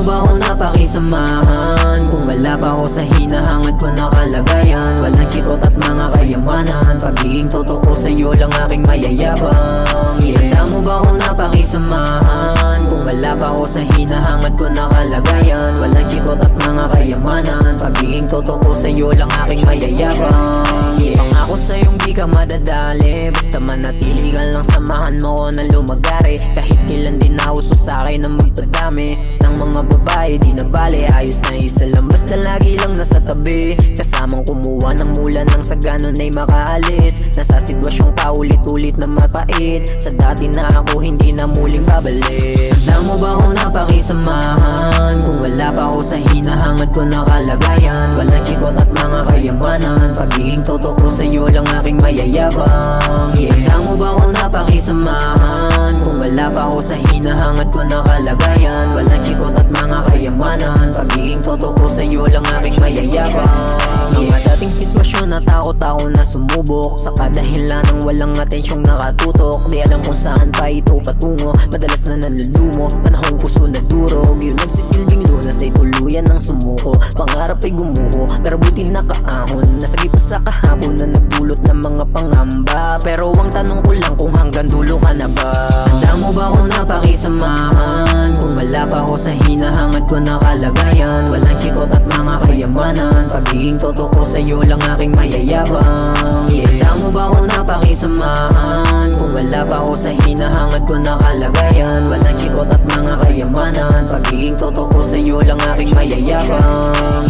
ba ako napakisamahan? Kung wala pa ako sa hinahangad ko na kalagayan, walang chikot at mga kayamanan, pagiging totoo sa'yo lang aking mayayabang. Handa mo ba ako napakisamahan? Kung wala pa ako sa hinahangad ko na kalagayan, walang chikot at mga kayamanan, pagiging totoo sa'yo lang aking mayayabang. Pangako sa'yong di ka madadali, basta manatili ka lang, samahan mo ko na lumagari. Kahit ilan din nauso sa'kin na magpadami ng mga babae, di na bale, ayos na isa lang, basta lagi lang nasa tabi, kasamang kumuha ng mula nang sa ganon ay makaalis. Nasa sitwasyong paulit-ulit na mapait, sa dati na ako hindi na muling babalik. Handa mo ba ako napakisamahan? Kung wala pa ako sa hinahangad ko na kalagayan, walang chikot at mga kayamanan, pagiging totoo sa'yo lang aking mayayabang. Handa mo ba ako napakisamahan? Kung wala pa ako sa hinahangad ko na kalagayan, walang chikot at mga kayamanan, pagiging totoo sa'yo lang aking mayayabang. Mga dating sitwasyon na takot ako na sumubok, sa kadahilan ng walang atensyong nakatutok, di alam kung saan pa ito patungo, madalas na nalulumo, panahong puso na durog, yun nagsisilbing lunas ay tuluyan ng sumuko. Pangarap ay gumuho, pero buti nakaahon, nasagip pa sa kahapon na nagdulot ng mga pangamba. Pero ang tanong ko lang kung hanggang dulo ka na ba? Handa mo ba ako napakisamahan? Kung wala pa ako sa hinahangad ko na kalagayan, walang chikot at mga kayamanan, pagiging totoo sa'yo lang aking mayayabang. Handa mo ba ako napakisamahan? Kung wala pa ako sa hinahangad ko na kalagayan, walang chikot at mga kayamanan, pagiging totoo sa'yo lang aking mayayabang.